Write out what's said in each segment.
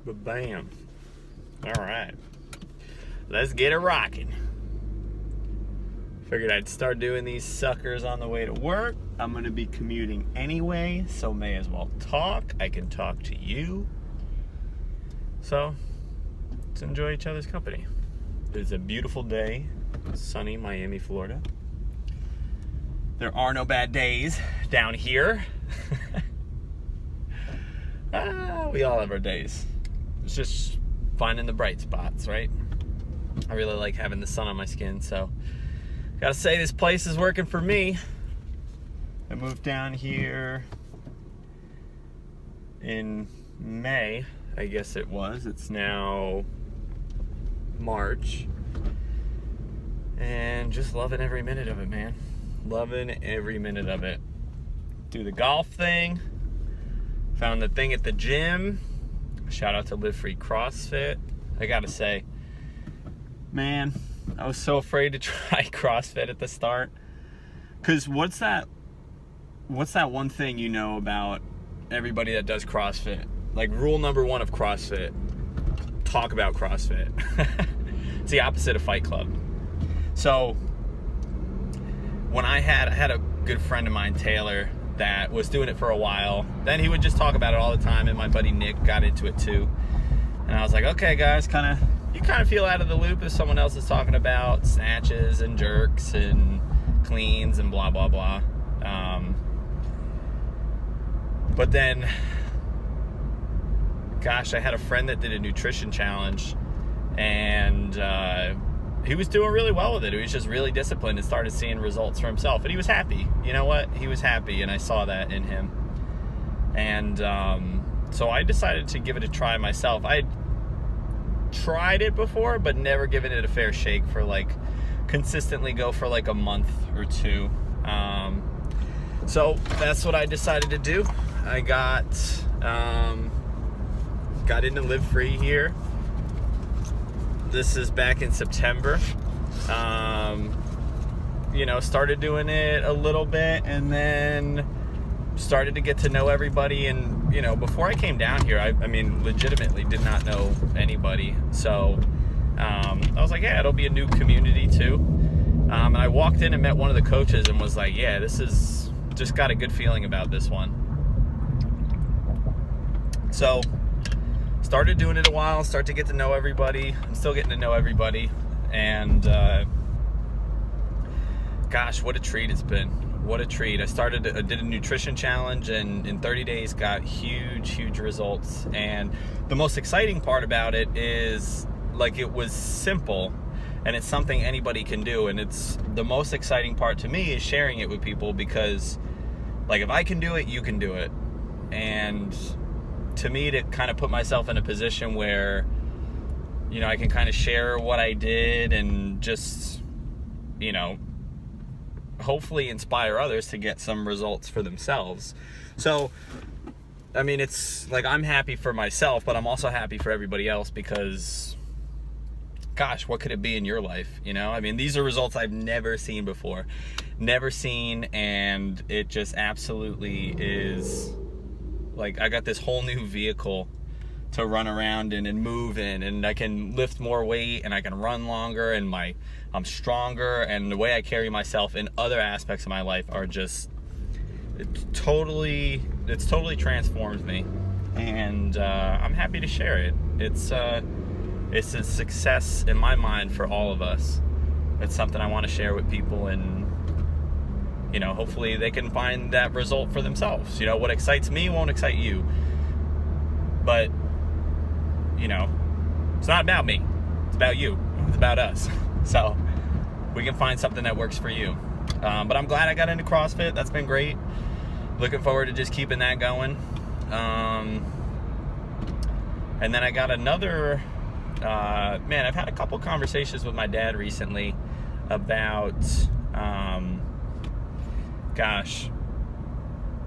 Bam. All right. Let's get it rocking. Figured I'd start doing these suckers on the way to work. I'm going to be commuting anyway, so may as well talk. I can talk to you. So, let's enjoy each other's company. It's a beautiful day, sunny Miami, Florida. There are no bad days down here. We all have our days. It's just finding the bright spots, right? I really like having the sun on my skin, so gotta say this place is working for me. I moved down here in May, I guess it was. It's now March. And just loving every minute of it, man. Loving every minute of it. Do the golf thing. Found the thing at the gym. Shout out to Live Free CrossFit. I gotta say, man, I was so afraid to try CrossFit at the start. Cause what's that one thing you know about everybody that does CrossFit? Like rule number one of CrossFit, talk about CrossFit. It's the opposite of Fight Club. So when I had a good friend of mine, Taylor, that was doing it for a while. Then he would just talk about it all the time, and my buddy Nick got into it too. And I was like, okay guys, you kind of feel out of the loop if someone else is talking about snatches and jerks and cleans and blah blah blah. But then, gosh, I had a friend that did a nutrition challenge, and he was doing really well with it. He was just really disciplined and started seeing results for himself. And he was happy. You know what? He was happy, and I saw that in him. And so I decided to give it a try myself. I had tried it before, but never given it a fair shake for consistently go for a month or two. So that's what I decided to do. I got into Live Free here. This is back in September. Started doing it a little bit, and then started to get to know everybody. And before I came down here, I legitimately did not know anybody. So I was like, yeah, it'll be a new community too. And I walked in and met one of the coaches and was like, yeah, this is just got a good feeling about this one. So started doing it a while, start to get to know everybody. I'm still getting to know everybody. And gosh, what a treat it's been. What a treat. I did a nutrition challenge, and in 30 days got huge results. And the most exciting part about it is it was simple, and it's something anybody can do. And it's the most exciting part to me is sharing it with people, because if I can do it, you can do it. And to me, to kind of put myself in a position where, I can kind of share what I did and just, hopefully inspire others to get some results for themselves. So, it's I'm happy for myself, but I'm also happy for everybody else, because, gosh, what could it be in your life? These are results I've never seen before. Never seen, and it just absolutely is... I got this whole new vehicle to run around in and move in, and I can lift more weight, and I can run longer, and I'm stronger, and the way I carry myself in other aspects of my life are just, it's totally transformed me, and I'm happy to share it. It's a success in my mind for all of us. It's something I want to share with people, and hopefully they can find that result for themselves. What excites me won't excite you. But, it's not about me. It's about you. It's about us. So, we can find something that works for you. But I'm glad I got into CrossFit. That's been great. Looking forward to just keeping that going. And then I got another... I've had a couple conversations with my dad recently about...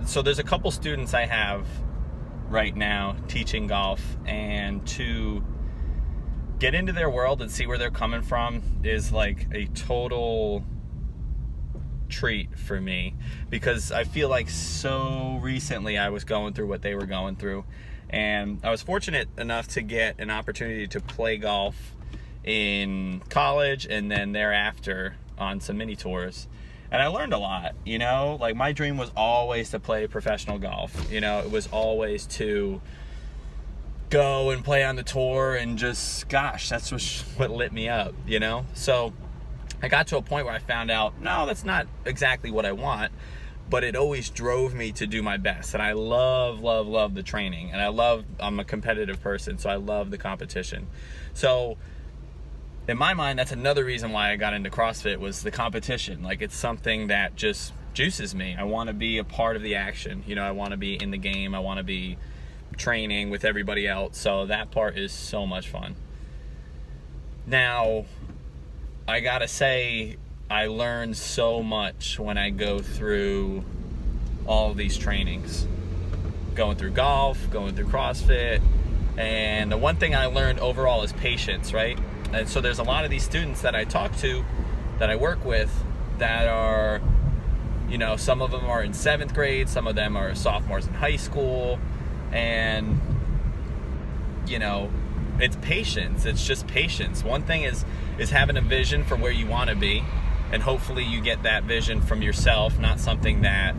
So there's a couple students I have right now teaching golf, and to get into their world and see where they're coming from is a total treat for me, because I feel so recently I was going through what they were going through, And I was fortunate enough to get an opportunity to play golf in college and then thereafter on some mini tours. And I learned a lot, you know, like my dream was always to play professional golf. You know, it was always to go and play on the tour and just, gosh, that's what lit me up, you know? So I got to a point where I found out, no, that's not exactly what I want, but it always drove me to do my best. And I love the training, and I'm a competitive person, so I love the competition. So in my mind, that's another reason why I got into CrossFit, was the competition. Like, it's something that just juices me. I want to be a part of the action. You know, I want to be in the game. I want to be training with everybody else. So that part is so much fun. Now, I gotta say, I learned so much when I go through all of these trainings. Going through golf, going through CrossFit. And the one thing I learned overall is patience, right? And so there's a lot of these students that I talk to, that I work with, that are, you know, some of them are in 7th grade, some of them are sophomores in high school, and, you know, it's patience. It's just patience. One thing is having a vision for where you want to be, and hopefully you get that vision from yourself, not something that,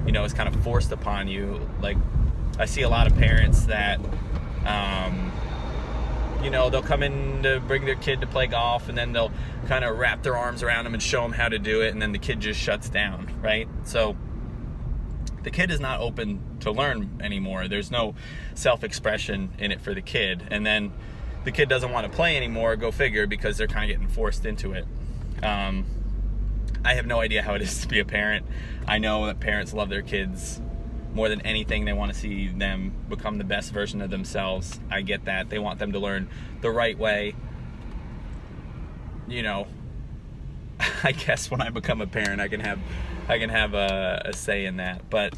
you know, is kind of forced upon you. Like, I see a lot of parents that, you know, they'll come in to bring their kid to play golf, and then they'll kind of wrap their arms around them and show them how to do it, and then the kid just shuts down, right? So the kid is not open to learn anymore. There's no self-expression in it for the kid. And then the kid doesn't want to play anymore, go figure, because they're kind of getting forced into it. I have no idea how it is to be a parent. I know that parents love their kids more than anything. They want to see them become the best version of themselves. I get that. They want them to learn the right way. You know, I guess when I become a parent, I can have a say in that. But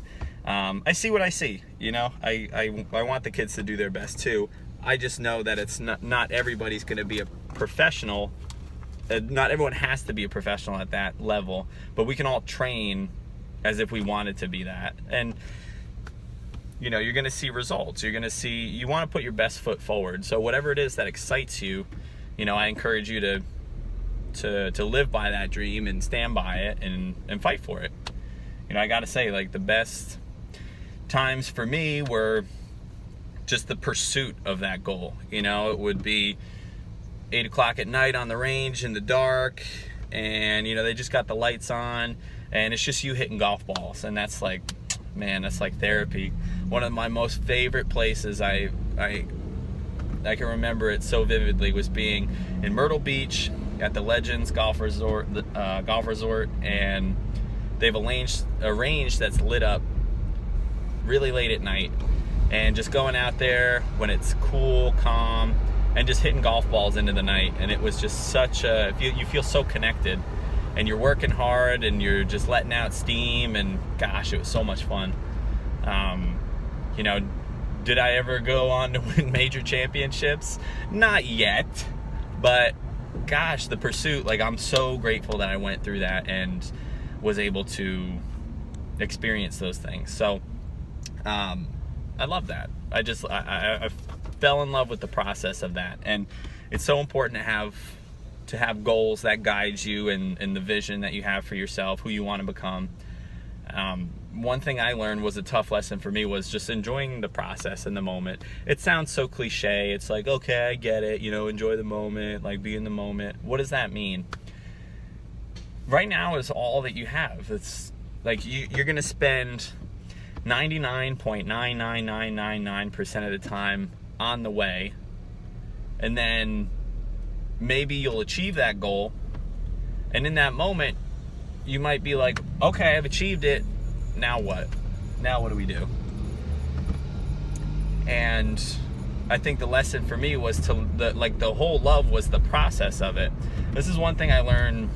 I see what I see. You know, I want the kids to do their best too. I just know that it's not everybody's going to be a professional. Not everyone has to be a professional at that level, but we can all train as if we wanted to be that. And you know, you're going to see results. You want to put your best foot forward. So whatever it is that excites you, you know, I encourage you to live by that dream and stand by it and fight for it. You know, I got to say, like, the best times for me were just the pursuit of that goal. You know, it would be 8 o'clock at night on the range in the dark, and, you know, they just got the lights on, and it's just you hitting golf balls. And that's like, man, that's like therapy. One of my most favorite places, I can remember it so vividly, was being in Myrtle Beach at the Legends Golf Resort, and they've a range that's lit up really late at night, and just going out there when it's cool, calm, and just hitting golf balls into the night. And it was just such a, you feel so connected, and you're working hard, and you're just letting out steam, and gosh, it was so much fun. You know, did I ever go on to win major championships? Not yet, but gosh, the pursuit, like, I'm so grateful that I went through that and was able to experience those things. So I love that. I fell in love with the process of that, and it's so important to have goals that guide you and the vision that you have for yourself, who you want to become. One thing I learned was a tough lesson for me was just enjoying the process in the moment. It sounds so cliche. It's like, okay, I get it, you know, enjoy the moment, like, be in the moment. What does that mean? Right now is all that you have. It's like you're going to spend 99.99999% of the time on the way, and then maybe you'll achieve that goal, and in that moment you might be like, okay, I've achieved it, now what do we do? And I think the lesson for me was the whole love was the process of it. This is one thing I learned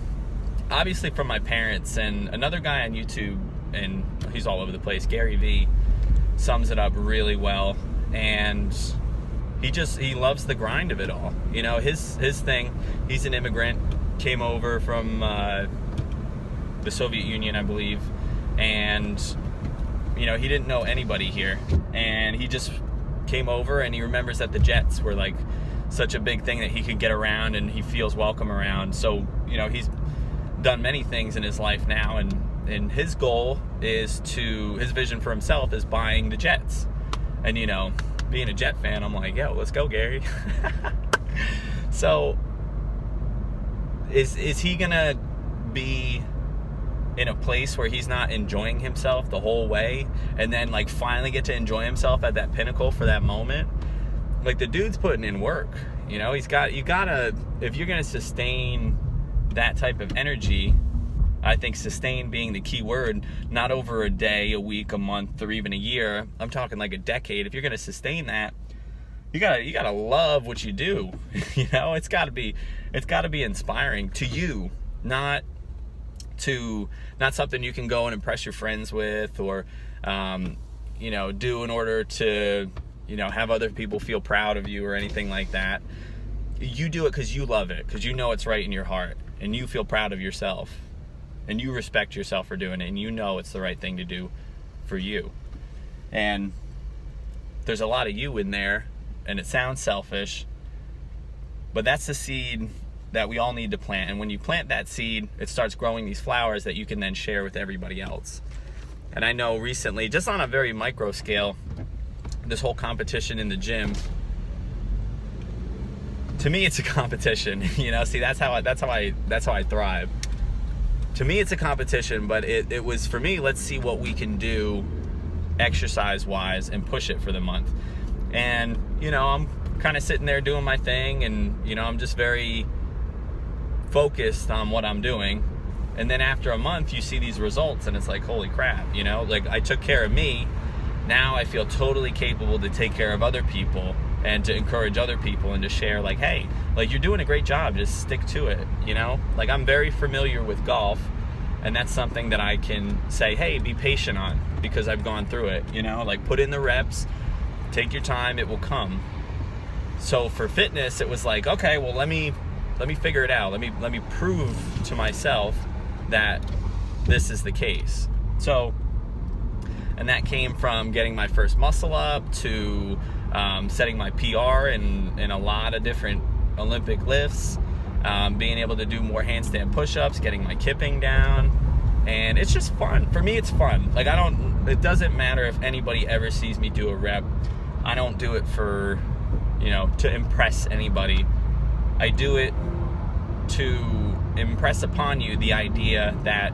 obviously from my parents, and another guy on YouTube, and he's all over the place, Gary V, sums it up really well. And he loves the grind of it all. You know, his thing, he's an immigrant, came over from the Soviet Union, I believe, and, you know, he didn't know anybody here, and he just came over, and he remembers that the Jets were like such a big thing that he could get around and he feels welcome around. So, you know, he's done many things in his life now, and his goal is his vision for himself is buying the Jets. And, you know, being a Jet fan, I'm like, yo, let's go, Gary. So is he gonna be in a place where he's not enjoying himself the whole way, and then like finally get to enjoy himself at that pinnacle for that moment? Like, the dude's putting in work, you know. You gotta, if you're gonna sustain that type of energy, I think sustain being the key word, not over a day, a week, a month, or even a year. I'm talking like a decade. If you're gonna sustain that, you gotta love what you do. You know, it's gotta be inspiring to you, not something you can go and impress your friends with, or you know, do in order to, you know, have other people feel proud of you or anything like that. You do it because you love it, because you know it's right in your heart, and you feel proud of yourself, and you respect yourself for doing it, and you know it's the right thing to do for you. And there's a lot of you in there, and it sounds selfish, but that's the seed that we all need to plant. And when you plant that seed, it starts growing these flowers that you can then share with everybody else. And I know recently, just on a very micro scale, this whole competition in the gym, to me it's a competition. You know, see, that's how I thrive. To me it's a competition, but it was, for me, let's see what we can do exercise wise and push it for the month. And, you know, I'm kind of sitting there doing my thing, and, you know, I'm just very focused on what I'm doing. And then after a month you see these results, and it's like, holy crap, you know, like, I took care of me. Now I feel totally capable to take care of other people and to encourage other people and to share, like, hey, like, you're doing a great job, just stick to it, you know? Like, I'm very familiar with golf, and that's something that I can say, hey, be patient on, because I've gone through it, you know? Like, put in the reps, take your time, it will come. So for fitness, it was like, okay, well, let me figure it out. Let me prove to myself that this is the case. So, and that came from getting my first muscle up to setting my PR in a lot of different Olympic lifts, being able to do more handstand push-ups, getting my kipping down. And it's just fun. For me, it's fun. Like, it doesn't matter if anybody ever sees me do a rep. I don't do it for, you know, to impress anybody. I do it to impress upon you the idea that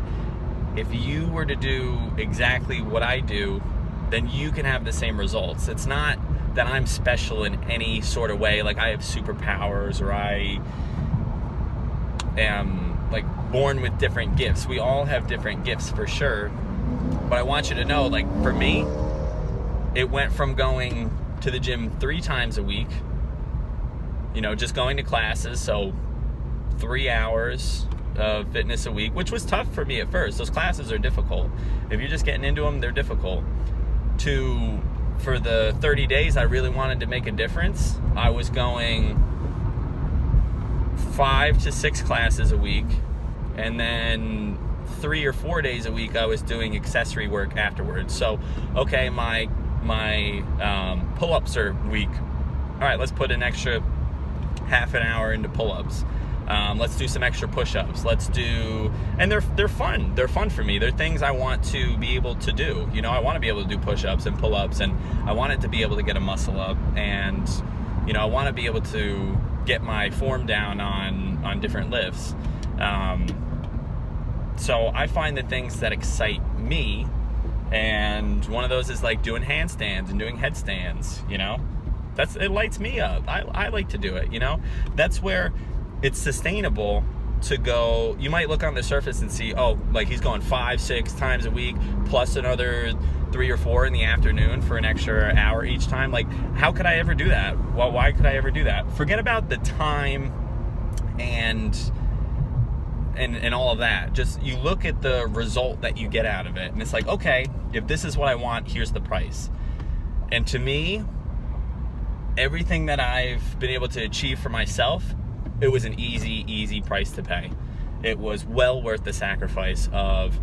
if you were to do exactly what I do, then you can have the same results. It's not that I'm special in any sort of way, like I have superpowers or I am like born with different gifts. We all have different gifts for sure. But I want you to know, like, for me, it went from going to the gym 3 times a week, you know, just going to classes, so 3 hours of fitness a week, which was tough for me at first. Those classes are difficult. If you're just getting into them, they're difficult. For the 30 days I really wanted to make a difference, I was going 5 to 6 classes a week, and then 3 or 4 days a week I was doing accessory work afterwards. So, okay, my pull-ups are weak. All right, let's put an extra half an hour into pull-ups. Let's do some extra push-ups. And they're fun. They're fun for me. They're things I want to be able to do. You know, I want to be able to do push-ups and pull-ups, and I want it to be able to get a muscle up, and, you know, I want to be able to get my form down on different lifts. So I find the things that excite me, and one of those is like doing handstands and doing headstands, you know? It lights me up. I like to do it, you know? That's where it's sustainable to go. You might look on the surface and see, oh, like he's going 5-6 times a week plus another 3 or 4 in the afternoon for an extra hour each time. Like, how could I ever do that? Well, why could I ever do that? Forget about the time and all of that. Just, you look at the result that you get out of it, and it's like, okay, if this is what I want, here's the price. And to me, everything that I've been able to achieve for myself, it was an easy price to pay. It was well worth the sacrifice of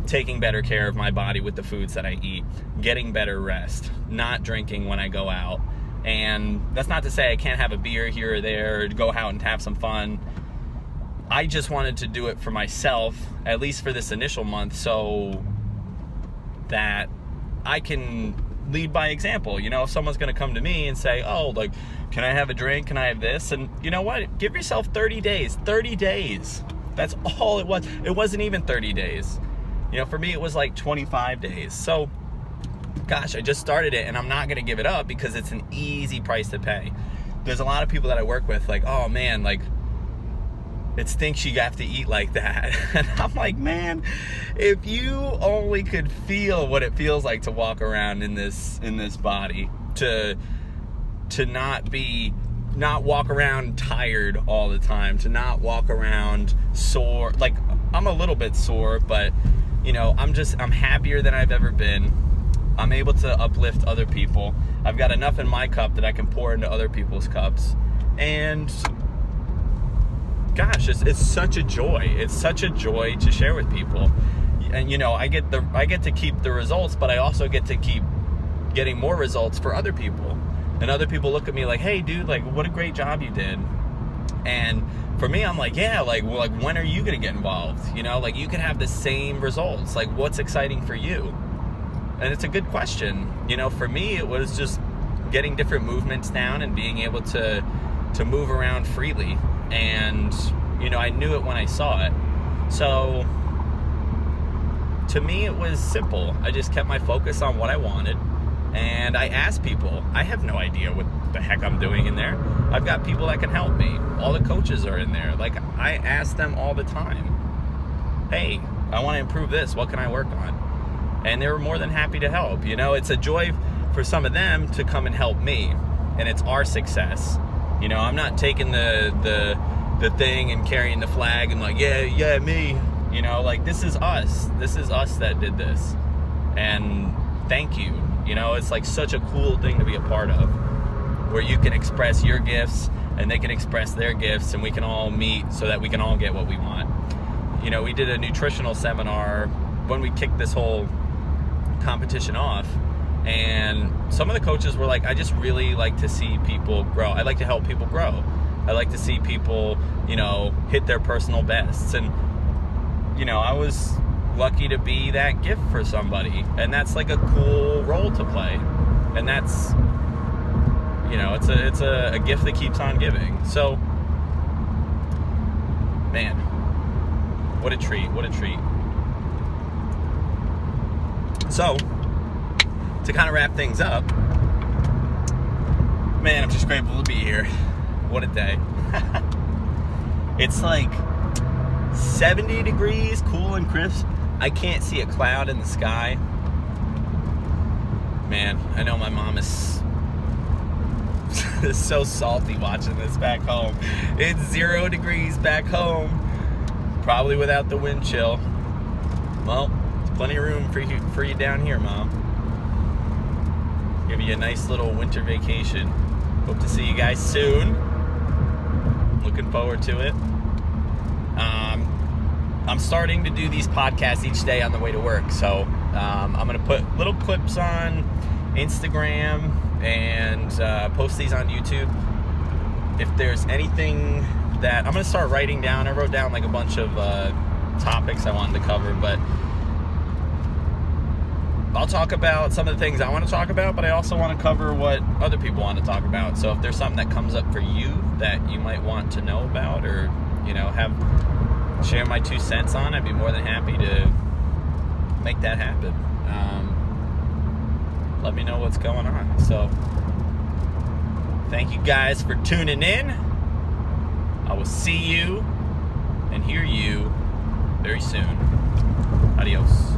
taking better care of my body with the foods that I eat, getting better rest, not drinking when I go out, And that's not to say I can't have a beer here or there, or go out and have some fun. I just wanted to do it for myself, at least for this initial month, so that I can lead by example. You know, if someone's going to come to me and say, oh, like, can I have a drink? Can I have this? And you know what? Give yourself 30 days. 30 days. That's all it was. It wasn't even 30 days. You know, for me, it was like 25 days. So, gosh, I just started it, and I'm not going to give it up because it's an easy price to pay. There's a lot of people that I work with, like, oh, man, like, it stinks you have to eat like that. And I'm like, man, if you only could feel what it feels like to walk around in this body, to not walk around tired all the time, to not walk around sore. Like, I'm a little bit sore, but you know, I'm happier than I've ever been. I'm able to uplift other people. I've got enough in my cup that I can pour into other people's cups. And gosh, it's such a joy. It's such a joy to share with people. And you know, I get to keep the results, but I also get to keep getting more results for other people. And other people look at me like, hey dude, like, what a great job you did. And for me, I'm like, yeah, like, well, like, when are you gonna get involved? You know, like, you can have the same results. Like, what's exciting for you? And it's a good question. You know, for me, it was just getting different movements down and being able to move around freely. And, you know, I knew it when I saw it. So, to me, it was simple. I just kept my focus on what I wanted. And I asked people. I have no idea what the heck I'm doing in there. I've got people that can help me. All the coaches are in there. Like, I ask them all the time, hey, I want to improve this. What can I work on? And they were more than happy to help. You know, it's a joy for some of them to come and help me. And it's our success. You know, I'm not taking the thing and carrying the flag and like, yeah, me. You know, like, this is us. This is us that did this. And thank you. You know, it's like such a cool thing to be a part of, where you can express your gifts and they can express their gifts and we can all meet so that we can all get what we want. You know, we did a nutritional seminar when we kicked this whole competition off, and some of the coaches were like, I just really like to see people grow. I like to help people grow. I like to see people, you know, hit their personal bests. And, you know, I was lucky to be that gift for somebody, and that's like a cool role to play. And that's, you know, it's a gift that keeps on giving. So, man, what a treat. So, to kind of wrap things up, man, I'm just grateful to be here. What a day. It's like 70 degrees, cool and crisp. I can't see a cloud in the sky. Man, I know my mom is so salty watching this back home. It's 0 degrees back home, probably without the wind chill. Well, there's plenty of room for you down here, Mom. Give you a nice little winter vacation. Hope to see you guys soon. Looking forward to it. I'm starting to do these podcasts each day on the way to work, so I'm going to put little clips on Instagram and post these on YouTube. If there's anything that I'm going to start writing down, I wrote down like a bunch of topics I wanted to cover, but I'll talk about some of the things I want to talk about, but I also want to cover what other people want to talk about. So if there's something that comes up for you that you might want to know about, or, you know, share my 2 cents on, I'd be more than happy to make that happen. Let me know what's going on. So, thank you guys for tuning in. I will see you and hear you very soon. Adios.